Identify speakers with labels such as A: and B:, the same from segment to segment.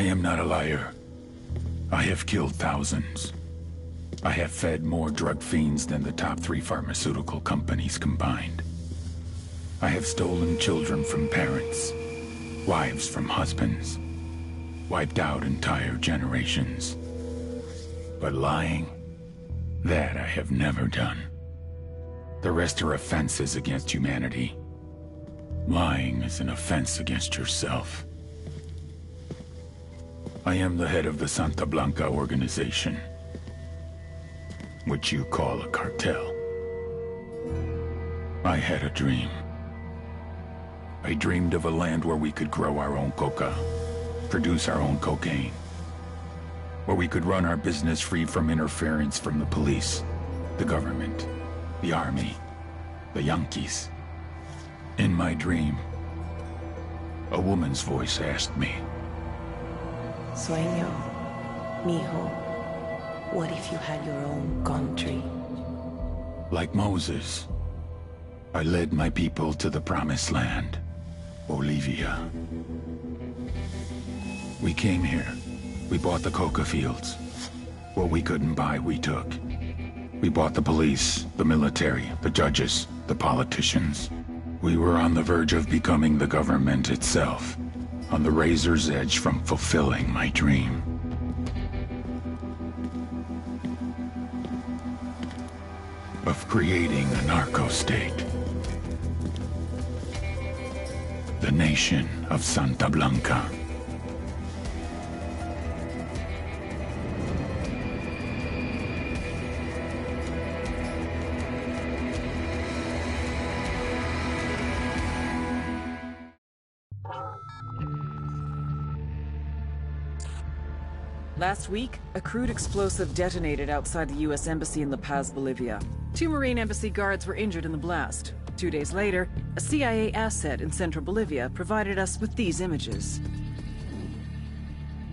A: I am not a liar. I have killed thousands. I have fed more drug fiends than the top 3 pharmaceutical companies combined. I have stolen children from parents, wives from husbands, wiped out entire generations. But lying, that I have never done. The rest are offenses against humanity. Lying is an offense against yourself. I am the head of the Santa Blanca organization, which you call a cartel. I had a dream. I dreamed of a land where we could grow our own coca, produce our own cocaine, where we could run our business free from interference from the police, the government, the army, the Yankees. In my dream, a woman's voice asked me,
B: Sueño, mijo, what if you had your own country?
A: like Moses, I led my people to the promised land, Bolivia. We came here. We bought the coca fields. What we couldn't buy, we took. We bought the police, the military, the judges, the politicians. We were on the verge of becoming the government itself, on the razor's edge from fulfilling my dream. Of creating a narco-state. The nation of Santa Blanca.
C: Last week, a crude explosive detonated outside the U.S. Embassy in La Paz, Bolivia. 2 Marine Embassy guards were injured in the blast. 2 days later, a CIA asset in central Bolivia provided us with these images.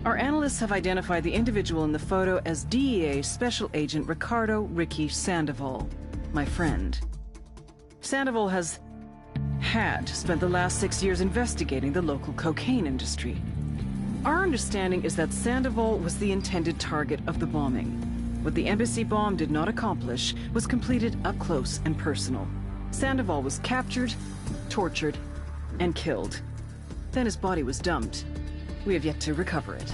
C: Our analysts have identified the individual in the photo as DEA Special Agent Ricardo Ricky Sandoval, my friend. Sandoval had spent the last 6 years investigating the local cocaine industry. Our understanding is that Sandoval was the intended target of the bombing. What the embassy bomb did not accomplish was completed up close and personal. Sandoval was captured, tortured, and killed. Then his body was dumped. We have yet to recover it.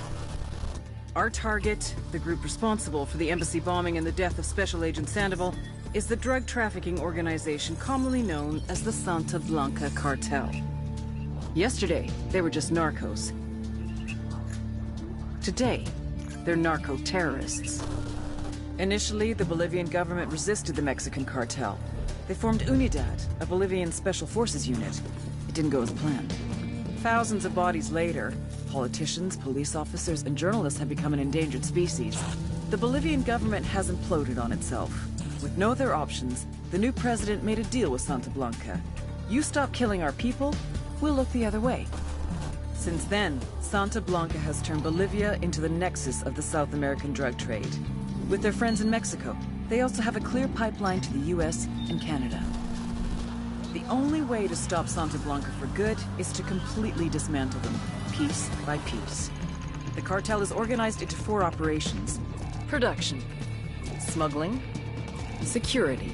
C: Our target, the group responsible for the embassy bombing and the death of Special Agent Sandoval, is the drug trafficking organization commonly known as the Santa Blanca Cartel. Yesterday, they were just narcos. Today, they're narco-terrorists. Initially, the Bolivian government resisted the Mexican cartel. They formed UNIDAD, a Bolivian special forces unit. It didn't go as planned. Thousands of bodies later, politicians, police officers, and journalists have become an endangered species. The Bolivian government has imploded on itself. With no other options, the new president made a deal with Santa Blanca. You stop killing our people, we'll look the other way. Since then, Santa Blanca has turned Bolivia into the nexus of the South American drug trade. With their friends in Mexico, they also have a clear pipeline to the US and Canada. The only way to stop Santa Blanca for good is to completely dismantle them, piece by piece. The cartel is organized into 4 operations: production, smuggling, security,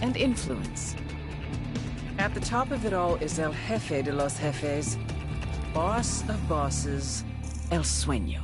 C: and influence. At the top of it all is El Jefe de los Jefes, boss of bosses, El Sueño.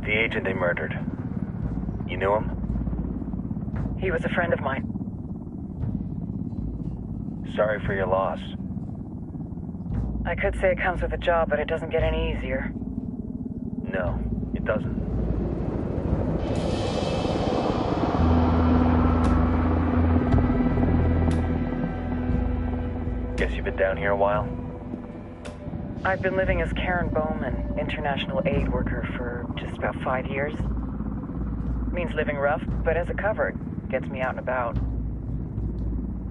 D: The agent they murdered. You knew him?
C: He was a friend of mine.
D: Sorry for your loss.
C: I could say it comes with a job, but it doesn't get any easier.
D: No, it doesn't. Guess you've been down here a while?
C: I've been living as Karen Bowman, international aid worker, for just about 5 years. Means living rough, but as a cover, gets me out and about.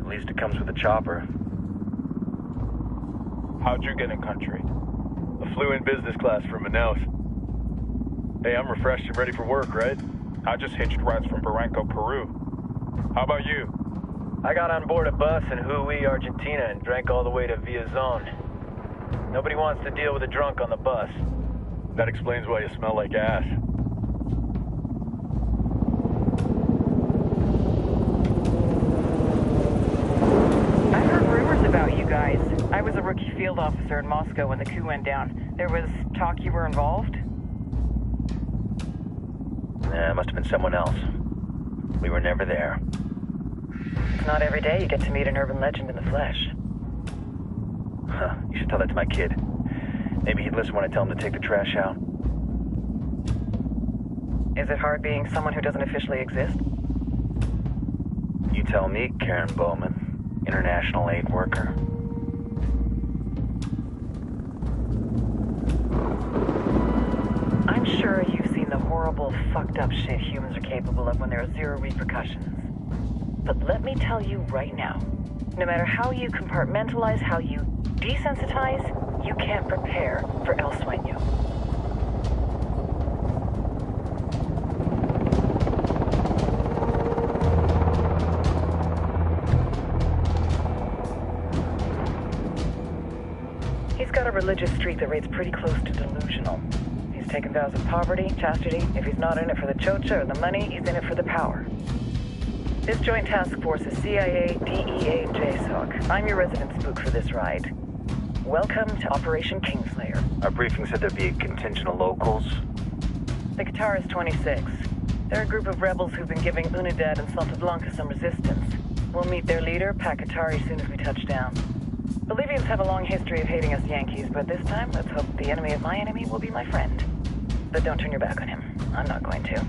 D: At least it comes with a chopper.
E: How'd you get in country? I flew in business class from Manaus. Hey, I'm refreshed and ready for work, right? I just hitched rides from Barranco, Peru. How about you?
D: I got on board a bus in Jujuy, Argentina, and drank all the way to Villazon. Nobody wants to deal with a drunk on the bus.
E: That explains why you smell like ass.
C: I heard rumors about you guys. I was a rookie field officer in Moscow when the coup went down. There was talk you were involved?
D: Nah, it must have been someone else. We were never there.
C: It's not every day you get to meet an urban legend in the flesh.
D: Huh, you should tell that to my kid. Maybe he'd listen when I tell him to take the trash out.
C: Is it hard being someone who doesn't officially exist?
D: You tell me, Karen Bowman, international aid worker.
C: I'm sure you've seen the horrible, fucked up shit humans are capable of when there are zero repercussions. But let me tell you right now, no matter how you compartmentalize, how you desensitize, you can't prepare for El Sueño. He's got a religious streak that rates pretty close to delusional. He's taken vows of poverty, chastity. If he's not in it for the chocha or the money, he's in it for the power. This joint task force is CIA, DEA, and JSOC. I'm your resident spook for this ride. Welcome to Operation Kingslayer.
D: Our briefing said there'd be a contingent of locals.
C: The Guitarist 26. They're a group of rebels who've been giving Unidad and Santa Blanca some resistance. We'll meet their leader, Pakatari, soon as we touch down. Bolivians have a long history of hating us Yankees, but this time, let's hope the enemy of my enemy will be my friend. But don't turn your back on him. I'm not going to.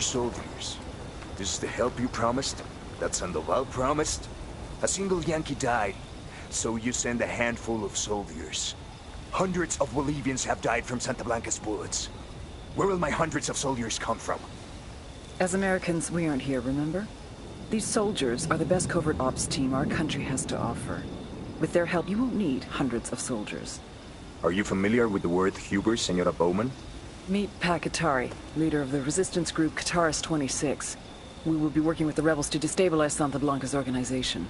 F: Soldiers. This is the help you promised? That Sandoval promised? A single Yankee died, so you send a handful of soldiers. Hundreds of Bolivians have died from Santa Blanca's bullets. Where will my hundreds of soldiers come from?
C: As Americans, we aren't here, remember? These soldiers are the best covert ops team our country has to offer. With their help, you won't need hundreds of soldiers.
F: Are you familiar with the word Huber, Senora Bowman?
C: Meet Pakatari, leader of the resistance group Guitarist 26. We will be working with the rebels to destabilize Santa Blanca's organization.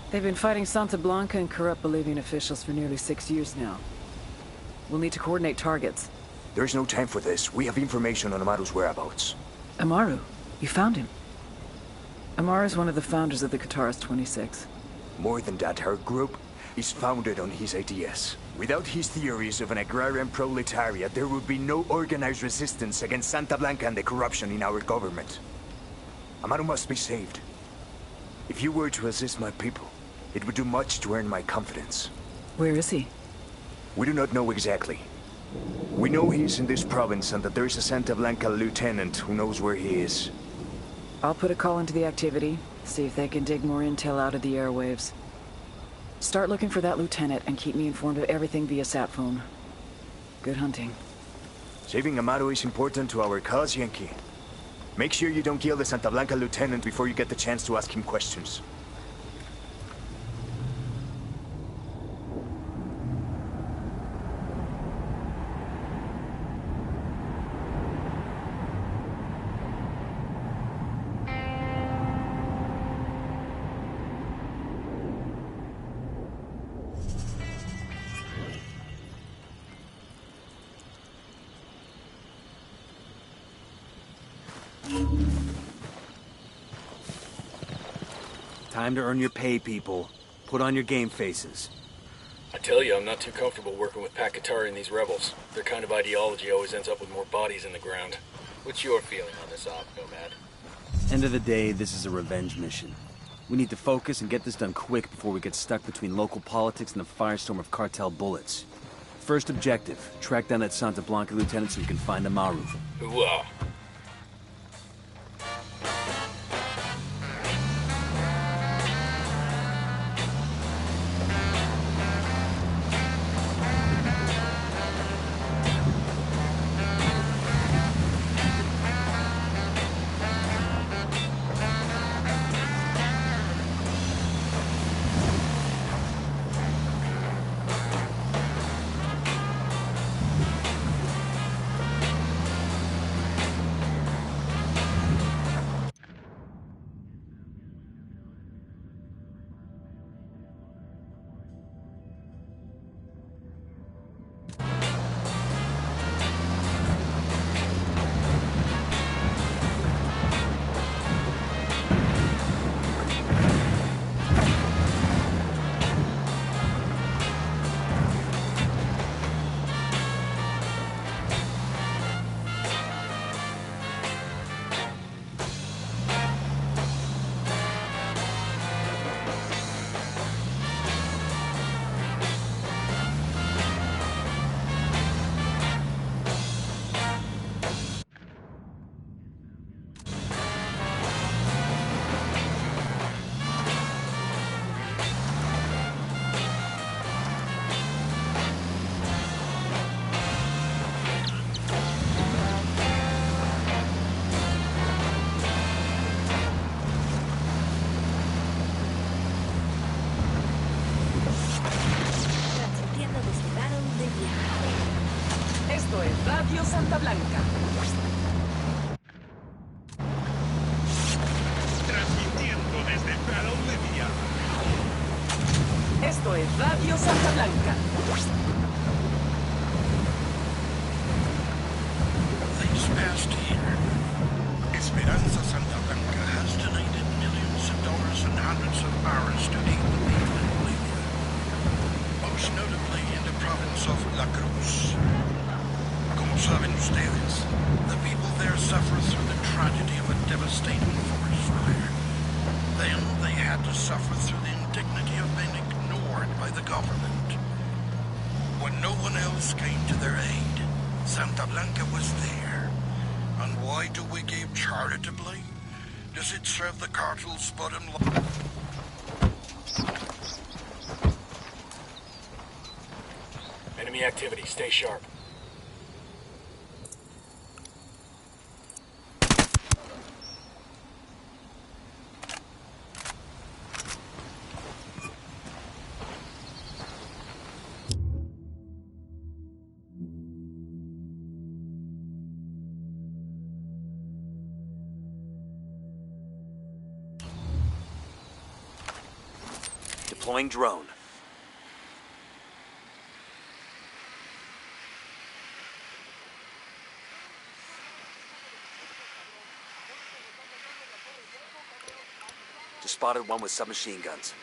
C: They've been fighting Santa Blanca and corrupt Bolivian officials for nearly 6 years now. We'll need to coordinate targets.
F: There's no time for this. We have information on Amaru's whereabouts.
C: Amaru? You found him? Amaru is one of the founders of the Guitarist 26.
F: More than that, her group is founded on his ideas. Without his theories of an agrarian proletariat, there would be no organized resistance against Santa Blanca and the corruption in our government. Amaru must be saved. If you were to assist my people, it would do much to earn my confidence.
C: Where is he?
F: We do not know exactly. We know he's in this province and that there is a Santa Blanca lieutenant who knows where he is.
C: I'll put a call into the activity, see if they can dig more intel out of the airwaves. Start looking for that lieutenant and keep me informed of everything via sat phone. Good hunting.
F: Saving Amaru is important to our cause, Yankee. Make sure you don't kill the Santa Blanca lieutenant before you get the chance to ask him questions. Time to earn your pay, people. Put on your game faces.
G: I tell you, I'm not too comfortable working with Pakatari and these rebels. Their kind of ideology always ends up with more bodies in the ground. What's your feeling on this op, Nomad?
F: End of the day, this is a revenge mission. We need to focus and get this done quick before we get stuck between local politics and the firestorm of cartel bullets. First objective, track down that Santa Blanca lieutenant so we can find Amaru.
G: Hooah!
C: Esto es Radio Santa Blanca.
H: Transmitiendo desde Bolivia.
C: Esto es Radio Santa Blanca.
H: This past year, Esperanza Santa Blanca has donated millions of dollars and hundreds of hours to aid the people in Bolivia, most notably in the province of La Cruz. Como saben ustedes, the people there suffer through the tragedy of a devastating forest fire. Then they had to suffer through the indignity of being ignored by the government. When no one else came to their aid, Santa Blanca was there. And why do we give charitably? Does it serve the cartel's bottom line?
G: Enemy activity, stay sharp.
F: Deploying drone. Just spotted one with submachine guns.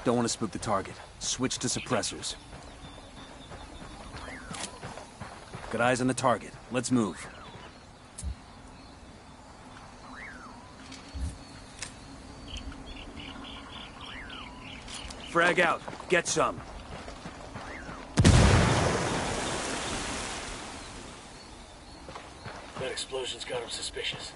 F: Don't want to spook the target. Switch to suppressors. Got eyes on the target. Let's move. Frag out. Get some.
G: That explosion's got him suspicious.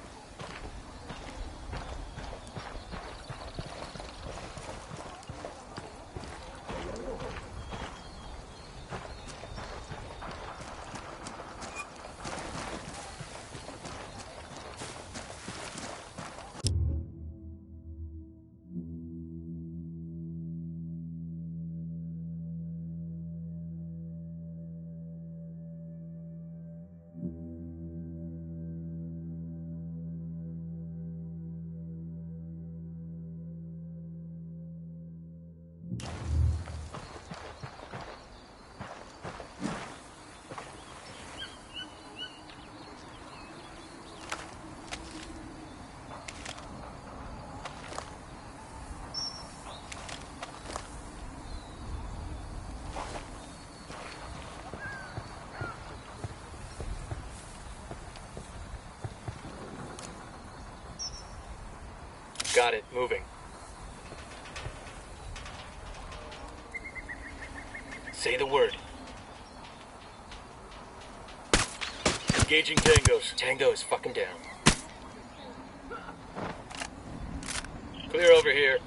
G: Got it. Moving. Say the word. Engaging tangos. Tango is fucking down. Clear over here.